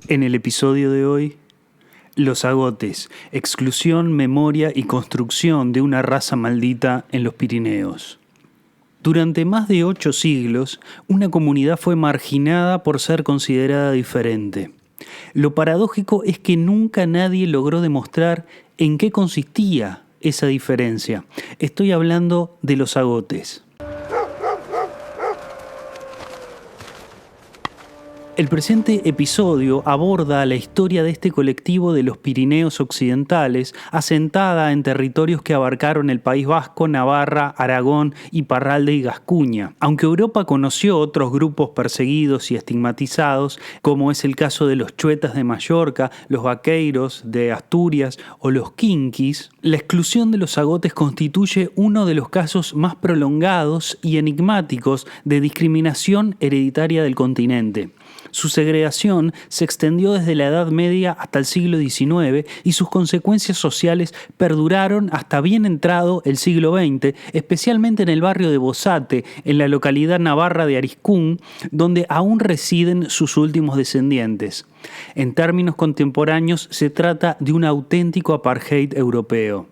En el episodio de hoy, los agotes, exclusión, memoria y construcción de una raza maldita en los Pirineos. Durante más de 8 siglos, una comunidad fue marginada por ser considerada diferente. Lo paradójico es que nunca nadie logró demostrar en qué consistía esa diferencia. Estoy hablando de los agotes. El presente episodio aborda la historia de este colectivo de los Pirineos occidentales, asentada en territorios que abarcaron el País Vasco, Navarra, Aragón, Iparralde y Gascuña. Aunque Europa conoció otros grupos perseguidos y estigmatizados, como es el caso de los chuetas de Mallorca, los vaqueiros de Asturias o los quinquis, la exclusión de los agotes constituye uno de los casos más prolongados y enigmáticos de discriminación hereditaria del continente. Su segregación se extendió desde la Edad Media hasta el siglo XIX y sus consecuencias sociales perduraron hasta bien entrado el siglo XX, especialmente en el barrio de Bosate, en la localidad navarra de Arizkun, donde aún residen sus últimos descendientes. En términos contemporáneos, se trata de un auténtico apartheid europeo.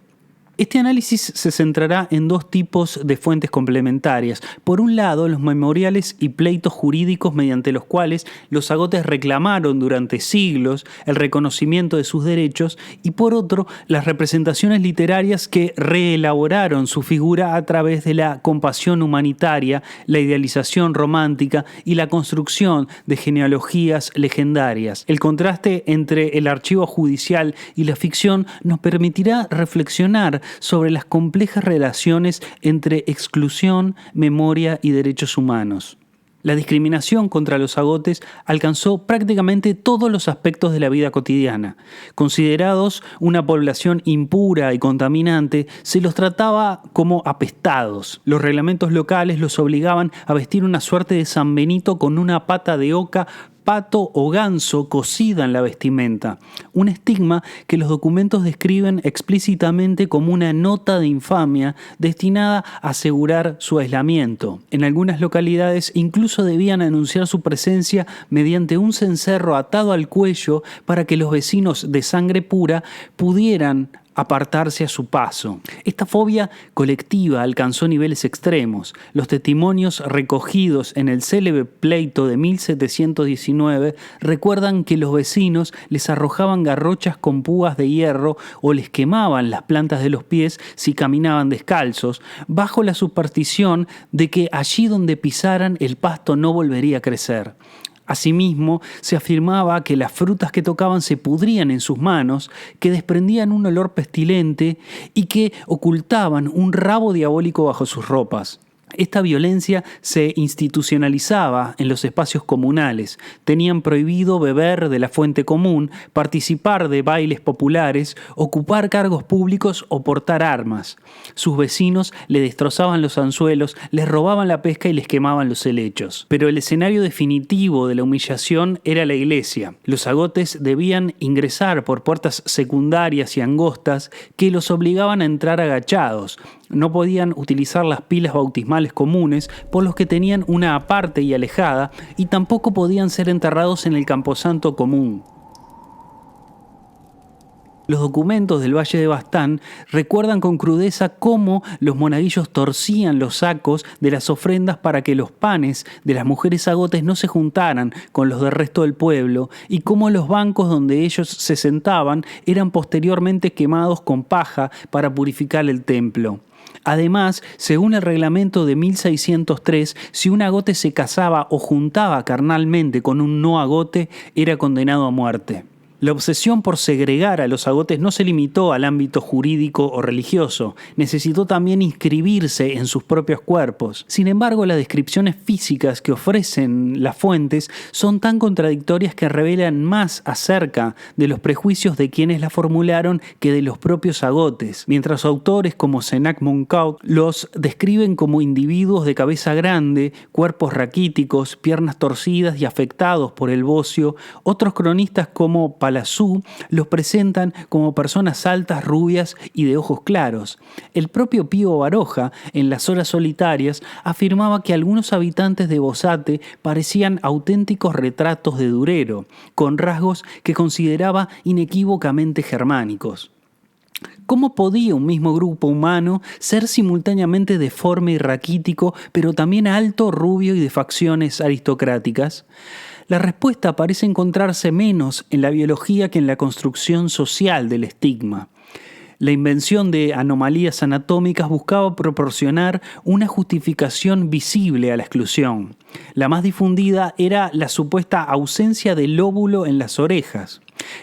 Este análisis se centrará en 2 tipos de fuentes complementarias. Por un lado, los memoriales y pleitos jurídicos mediante los cuales los agotes reclamaron durante siglos el reconocimiento de sus derechos, y por otro, las representaciones literarias que reelaboraron su figura a través de la compasión humanitaria, la idealización romántica y la construcción de genealogías legendarias. El contraste entre el archivo judicial y la ficción nos permitirá reflexionar sobre las complejas relaciones entre exclusión, memoria y derechos humanos. La discriminación contra los agotes alcanzó prácticamente todos los aspectos de la vida cotidiana. Considerados una población impura y contaminante, se los trataba como apestados. Los reglamentos locales los obligaban a vestir una suerte de San Benito con una pata de oca, pato o ganso cosida en la vestimenta, un estigma que los documentos describen explícitamente como una nota de infamia destinada a asegurar su aislamiento. En algunas localidades incluso debían anunciar su presencia mediante un cencerro atado al cuello para que los vecinos de sangre pura pudieran apartarse a su paso. Esta fobia colectiva alcanzó niveles extremos. Los testimonios recogidos en el célebre pleito de 1719 recuerdan que los vecinos les arrojaban garrochas con púas de hierro o les quemaban las plantas de los pies si caminaban descalzos, bajo la superstición de que allí donde pisaran el pasto no volvería a crecer. Asimismo, se afirmaba que las frutas que tocaban se pudrían en sus manos, que desprendían un olor pestilente y que ocultaban un rabo diabólico bajo sus ropas. Esta violencia se institucionalizaba en los espacios comunales. Tenían prohibido beber de la fuente común, participar de bailes populares, ocupar cargos públicos o portar armas. Sus vecinos le destrozaban los anzuelos, les robaban la pesca y les quemaban los helechos. Pero el escenario definitivo de la humillación era la iglesia. Los agotes debían ingresar por puertas secundarias y angostas que los obligaban a entrar agachados. No podían utilizar las pilas bautismales comunes, por los que tenían una aparte y alejada, y tampoco podían ser enterrados en el camposanto común. Los documentos del Valle de Baztán recuerdan con crudeza cómo los monaguillos torcían los sacos de las ofrendas para que los panes de las mujeres agotes no se juntaran con los del resto del pueblo, y cómo los bancos donde ellos se sentaban eran posteriormente quemados con paja para purificar el templo. Además, según el reglamento de 1603, si un agote se casaba o juntaba carnalmente con un no agote, era condenado a muerte. La obsesión por segregar a los agotes no se limitó al ámbito jurídico o religioso, necesitó también inscribirse en sus propios cuerpos. Sin embargo, las descripciones físicas que ofrecen las fuentes son tan contradictorias que revelan más acerca de los prejuicios de quienes las formularon que de los propios agotes, mientras autores como Senac Moncaut los describen como individuos de cabeza grande, cuerpos raquíticos, piernas torcidas y afectados por el bocio. Otros cronistas como Palazú los presentan como personas altas, rubias y de ojos claros. El propio Pío Baroja, en Las horas solitarias, afirmaba que algunos habitantes de Bozate parecían auténticos retratos de Durero, con rasgos que consideraba inequívocamente germánicos. ¿Cómo podía un mismo grupo humano ser simultáneamente deforme y raquítico, pero también alto, rubio y de facciones aristocráticas? La respuesta parece encontrarse menos en la biología que en la construcción social del estigma. La invención de anomalías anatómicas buscaba proporcionar una justificación visible a la exclusión. La más difundida era la supuesta ausencia del lóbulo en las orejas.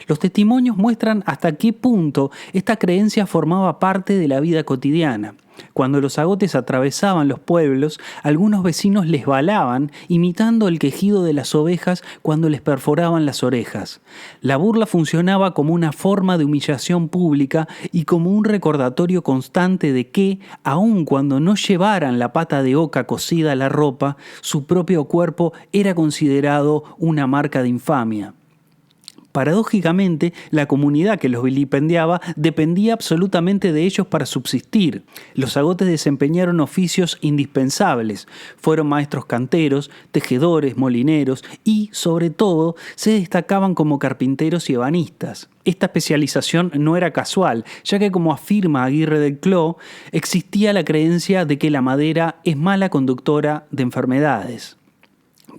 Los testimonios muestran hasta qué punto esta creencia formaba parte de la vida cotidiana. Cuando los zagotes atravesaban los pueblos, algunos vecinos les balaban, imitando el quejido de las ovejas cuando les perforaban las orejas. La burla funcionaba como una forma de humillación pública y como un recordatorio constante de que, aun cuando no llevaran la pata de oca cosida a la ropa, su propio cuerpo era considerado una marca de infamia. Paradójicamente, la comunidad que los vilipendiaba dependía absolutamente de ellos para subsistir. Los zagotes desempeñaron oficios indispensables. Fueron maestros canteros, tejedores, molineros y, sobre todo, se destacaban como carpinteros y ebanistas. Esta especialización no era casual, ya que, como afirma Aguirre del Cló, existía la creencia de que la madera es mala conductora de enfermedades.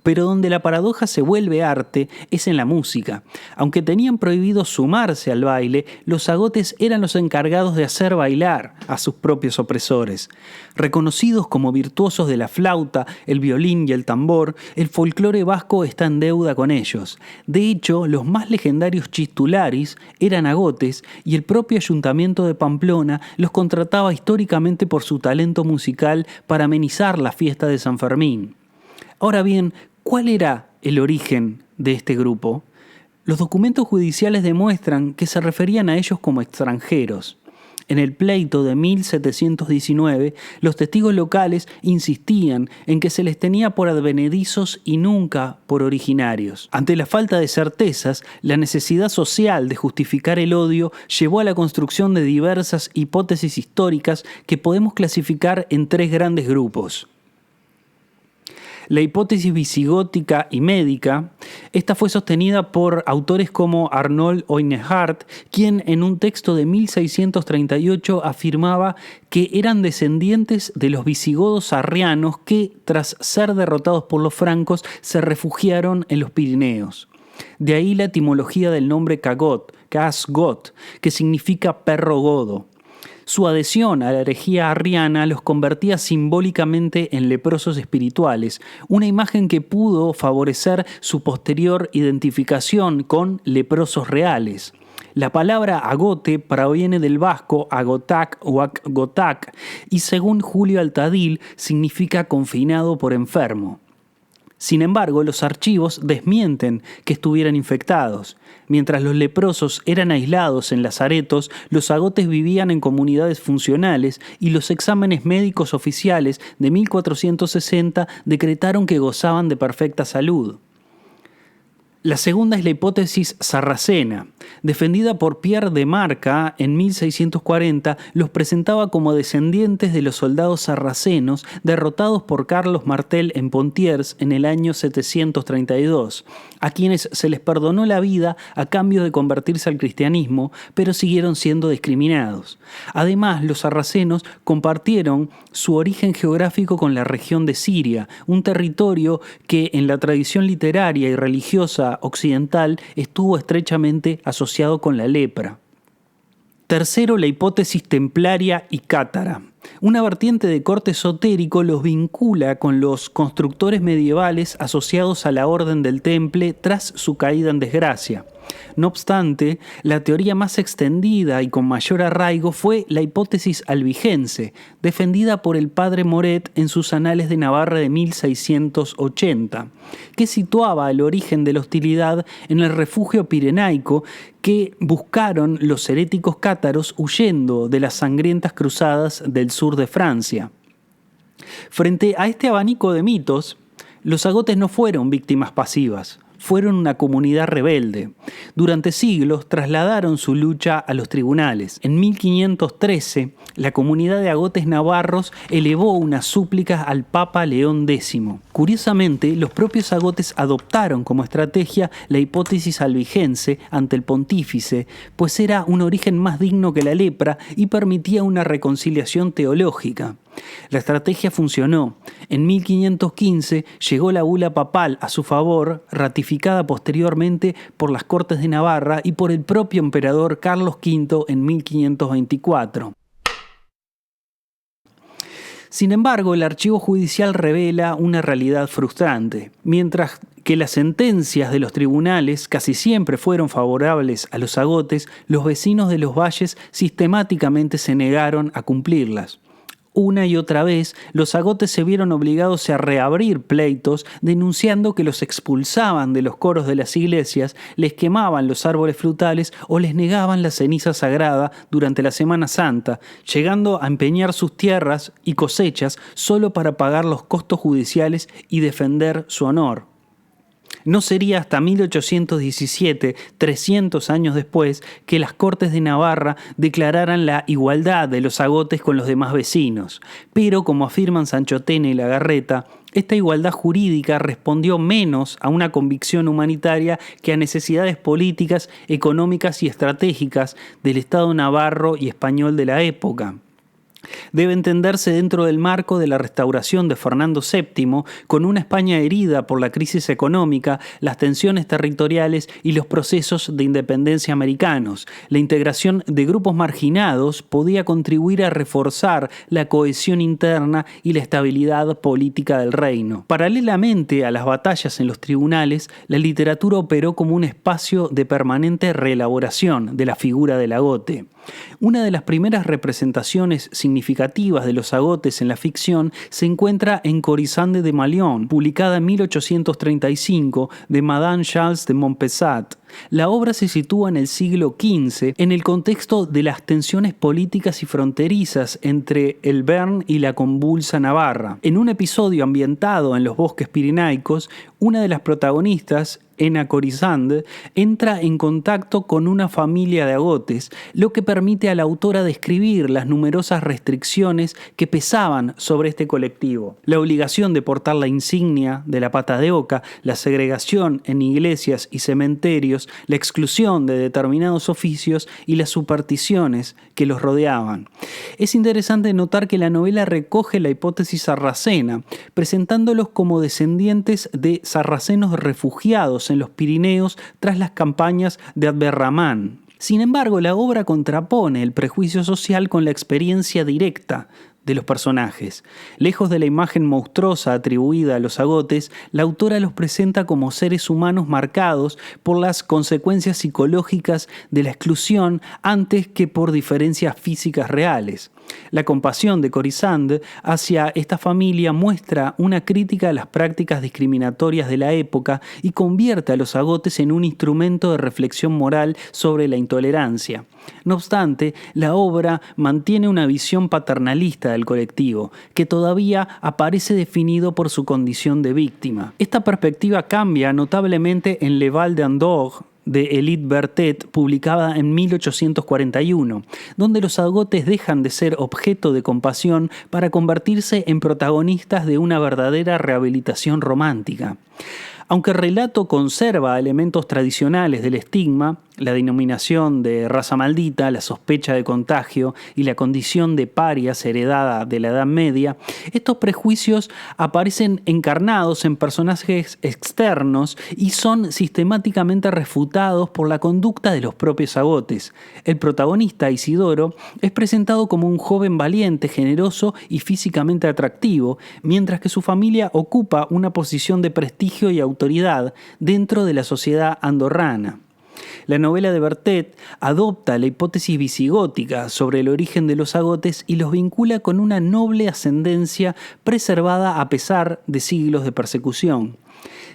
Pero donde la paradoja se vuelve arte es en la música. Aunque tenían prohibido sumarse al baile, los zagotes eran los encargados de hacer bailar a sus propios opresores. Reconocidos como virtuosos de la flauta, el violín y el tambor, el folclore vasco está en deuda con ellos. De hecho, los más legendarios chistularis eran agotes y el propio ayuntamiento de Pamplona los contrataba históricamente por su talento musical para amenizar la fiesta de San Fermín. Ahora bien, ¿cuál era el origen de este grupo? Los documentos judiciales demuestran que se referían a ellos como extranjeros. En el pleito de 1719, los testigos locales insistían en que se les tenía por advenedizos y nunca por originarios. Ante la falta de certezas, la necesidad social de justificar el odio llevó a la construcción de diversas hipótesis históricas que podemos clasificar en tres grandes grupos. La hipótesis visigótica y médica, esta fue sostenida por autores como Arnold Oeynhardt, quien en un texto de 1638 afirmaba que eran descendientes de los visigodos arrianos que, tras ser derrotados por los francos, se refugiaron en los Pirineos. De ahí la etimología del nombre Cagot, Casgot, que significa perro godo. Su adhesión a la herejía arriana los convertía simbólicamente en leprosos espirituales, una imagen que pudo favorecer su posterior identificación con leprosos reales. La palabra agote proviene del vasco agotac o agotac y, según Julio Altadil, significa confinado por enfermo. Sin embargo, los archivos desmienten que estuvieran infectados. Mientras los leprosos eran aislados en lazaretos, los agotes vivían en comunidades funcionales y los exámenes médicos oficiales de 1460 decretaron que gozaban de perfecta salud. La segunda es la hipótesis sarracena. Defendida por Pierre de Marca en 1640, los presentaba como descendientes de los soldados sarracenos derrotados por Carlos Martel en Poitiers en el año 732, a quienes se les perdonó la vida a cambio de convertirse al cristianismo, pero siguieron siendo discriminados. Además, los sarracenos compartieron su origen geográfico con la región de Siria, un territorio que en la tradición literaria y religiosa occidental estuvo estrechamente asociado con la lepra. Tercero, la hipótesis templaria y cátara. Una vertiente de corte esotérico los vincula con los constructores medievales asociados a la Orden del Temple tras su caída en desgracia. No obstante, la teoría más extendida y con mayor arraigo fue la hipótesis albigense, defendida por el padre Moret en sus Anales de Navarra de 1680, que situaba el origen de la hostilidad en el refugio pirenaico que buscaron los heréticos cátaros huyendo de las sangrientas cruzadas del sur de Francia. Frente a este abanico de mitos, los agotes no fueron víctimas pasivas. fueron una comunidad rebelde. Durante siglos trasladaron su lucha a los tribunales. En 1513, la comunidad de agotes navarros elevó una súplica al Papa León X. Curiosamente, los propios agotes adoptaron como estrategia la hipótesis albigense ante el pontífice, pues era un origen más digno que la lepra y permitía una reconciliación teológica. La estrategia funcionó. En 1515 llegó la bula papal a su favor, ratificada posteriormente por las Cortes de Navarra y por el propio emperador Carlos V en 1524. Sin embargo, el archivo judicial revela una realidad frustrante. Mientras que las sentencias de los tribunales casi siempre fueron favorables a los agotes, los vecinos de los valles sistemáticamente se negaron a cumplirlas. Una y otra vez, los agotes se vieron obligados a reabrir pleitos, denunciando que los expulsaban de los coros de las iglesias, les quemaban los árboles frutales o les negaban la ceniza sagrada durante la Semana Santa, llegando a empeñar sus tierras y cosechas solo para pagar los costos judiciales y defender su honor. No sería hasta 1817, 300 años después, que las Cortes de Navarra declararan la igualdad de los agotes con los demás vecinos. Pero, como afirman Sanchotena y Lagarreta, esta igualdad jurídica respondió menos a una convicción humanitaria que a necesidades políticas, económicas y estratégicas del Estado navarro y español de la época. Debe entenderse dentro del marco de la restauración de Fernando VII, con una España herida por la crisis económica, las tensiones territoriales y los procesos de independencia americanos. La integración de grupos marginados podía contribuir a reforzar la cohesión interna y la estabilidad política del reino. Paralelamente a las batallas en los tribunales, la literatura operó como un espacio de permanente reelaboración de la figura del agote. Una de las primeras representaciones significativas de los agotes en la ficción se encuentra en Corisande de Malión, publicada en 1835 de Madame Charles de Montpezat. La obra se sitúa en el siglo XV en el contexto de las tensiones políticas y fronterizas entre el Béarn y la convulsa Navarra. En un episodio ambientado en los bosques pirenaicos, una de las protagonistas, Ena Corisande, entra en contacto con una familia de agotes, lo que permite a la autora describir las numerosas restricciones que pesaban sobre este colectivo. La obligación de portar la insignia de la pata de oca, la segregación en iglesias y cementerios, la exclusión de determinados oficios y las supersticiones que los rodeaban. Es interesante notar que la novela recoge la hipótesis sarracena, presentándolos como descendientes de sarracenos refugiados en los Pirineos tras las campañas de Abderramán. Sin embargo, la obra contrapone el prejuicio social con la experiencia directa de los personajes. Lejos de la imagen monstruosa atribuida a los agotes, la autora los presenta como seres humanos marcados por las consecuencias psicológicas de la exclusión antes que por diferencias físicas reales. La compasión de Corisande hacia esta familia muestra una crítica a las prácticas discriminatorias de la época y convierte a los agotes en un instrumento de reflexión moral sobre la intolerancia. No obstante, la obra mantiene una visión paternalista del colectivo, que todavía aparece definido por su condición de víctima. Esta perspectiva cambia notablemente en Le Val d'Andorre, de Élyt Bertet, publicada en 1841, donde los agotes dejan de ser objeto de compasión para convertirse en protagonistas de una verdadera rehabilitación romántica. Aunque el relato conserva elementos tradicionales del estigma, la denominación de raza maldita, la sospecha de contagio y la condición de parias heredada de la Edad Media, estos prejuicios aparecen encarnados en personajes externos y son sistemáticamente refutados por la conducta de los propios agotes. El protagonista, Isidoro, es presentado como un joven valiente, generoso y físicamente atractivo, mientras que su familia ocupa una posición de prestigio y autoridad dentro de la sociedad andorrana. La novela de Bertet adopta la hipótesis visigótica sobre el origen de los agotes y los vincula con una noble ascendencia preservada a pesar de siglos de persecución.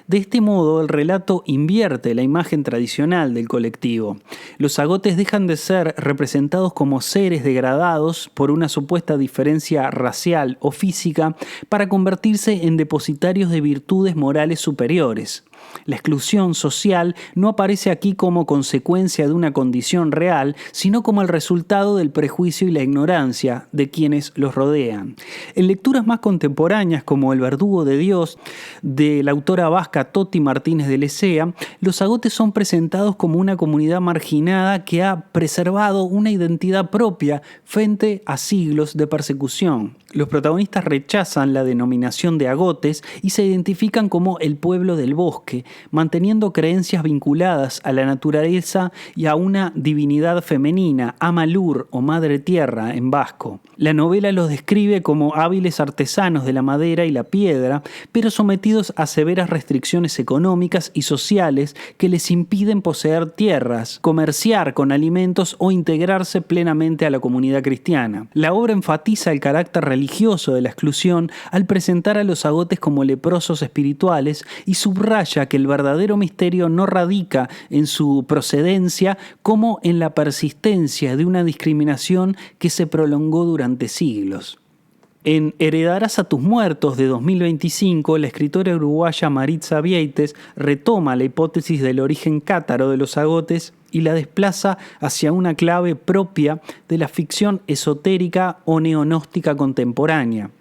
De este modo, el relato invierte la imagen tradicional del colectivo. Los agotes dejan de ser representados como seres degradados por una supuesta diferencia racial o física para convertirse en depositarios de virtudes morales superiores. La exclusión social no aparece aquí como consecuencia de una condición real, sino como el resultado del prejuicio y la ignorancia de quienes los rodean. En lecturas más contemporáneas, como El verdugo de Dios, de la autora vasca Toti Martínez de Lecea, los agotes son presentados como una comunidad marginada que ha preservado una identidad propia frente a siglos de persecución. Los protagonistas rechazan la denominación de agotes y se identifican como el pueblo del bosque, manteniendo creencias vinculadas a la naturaleza y a una divinidad femenina, Amalur o Madre Tierra en vasco. La novela los describe como hábiles artesanos de la madera y la piedra, pero sometidos a severas restricciones económicas y sociales que les impiden poseer tierras, comerciar con alimentos o integrarse plenamente a la comunidad cristiana. La obra enfatiza el carácter religioso de la exclusión al presentar a los agotes como leprosos espirituales y subraya que el verdadero misterio no radica en su procedencia como en la persistencia de una discriminación que se prolongó durante siglos. En Heredarás a tus muertos de 2025, la escritora uruguaya Maritza Vieites retoma la hipótesis del origen cátaro de los agotes y la desplaza hacia una clave propia de la ficción esotérica o neonóstica contemporánea.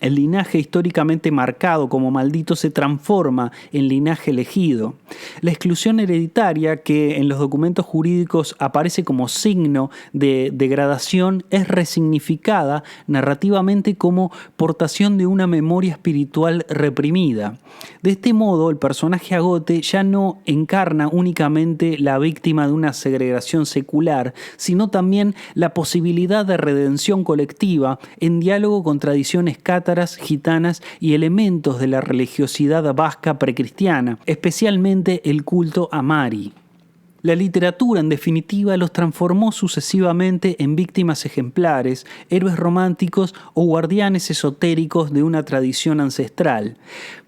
El linaje históricamente marcado como maldito se transforma en linaje elegido. La exclusión hereditaria, que en los documentos jurídicos aparece como signo de degradación, es resignificada narrativamente como portación de una memoria espiritual reprimida. De este modo, el personaje agote ya no encarna únicamente la víctima de una segregación secular, sino también la posibilidad de redención colectiva en diálogo con tradiciones cátaras, gitanas y elementos de la religiosidad vasca precristiana, especialmente el culto a Mari. La literatura, en definitiva, los transformó sucesivamente en víctimas ejemplares, héroes románticos o guardianes esotéricos de una tradición ancestral.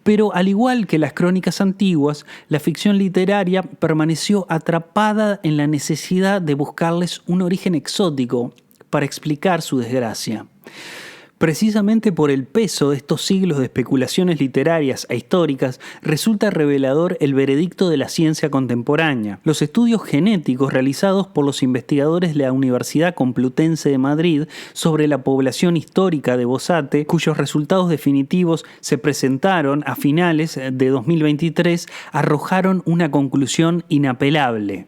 Pero al igual que las crónicas antiguas, la ficción literaria permaneció atrapada en la necesidad de buscarles un origen exótico para explicar su desgracia. Precisamente por el peso de estos siglos de especulaciones literarias e históricas, resulta revelador el veredicto de la ciencia contemporánea. Los estudios genéticos realizados por los investigadores de la Universidad Complutense de Madrid sobre la población histórica de Bosate, cuyos resultados definitivos se presentaron a finales de 2023, arrojaron una conclusión inapelable.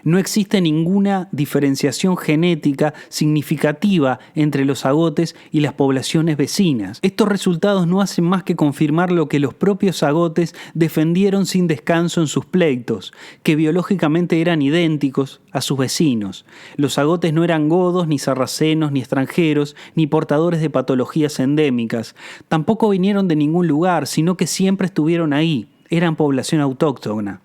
No existe ninguna diferenciación genética significativa entre los agotes y las poblaciones vecinas. Estos resultados no hacen más que confirmar lo que los propios agotes defendieron sin descanso en sus pleitos, que biológicamente eran idénticos a sus vecinos. Los agotes no eran godos, ni sarracenos, ni extranjeros, ni portadores de patologías endémicas. Tampoco vinieron de ningún lugar, sino que siempre estuvieron ahí. Eran población autóctona.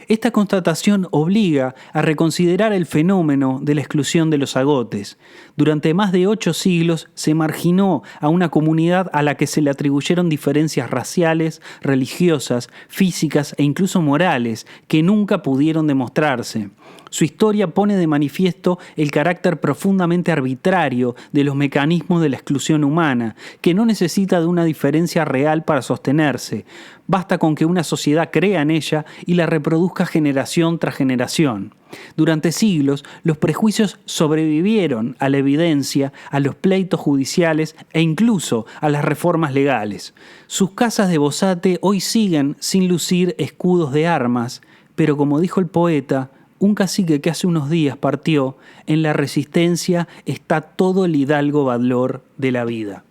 Esta constatación obliga a reconsiderar el fenómeno de la exclusión de los agotes. Durante más de 8 siglos se marginó a una comunidad a la que se le atribuyeron diferencias raciales, religiosas, físicas e incluso morales que nunca pudieron demostrarse. Su historia pone de manifiesto el carácter profundamente arbitrario de los mecanismos de la exclusión humana, que no necesita de una diferencia real para sostenerse. Basta con que una sociedad crea en ella y la reproduzca generación tras generación. Durante siglos, los prejuicios sobrevivieron a la evidencia, a los pleitos judiciales e incluso a las reformas legales. Sus casas de Bosate hoy siguen sin lucir escudos de armas, pero como dijo el poeta, un cacique que hace unos días partió, en la resistencia está todo el hidalgo valor de la vida.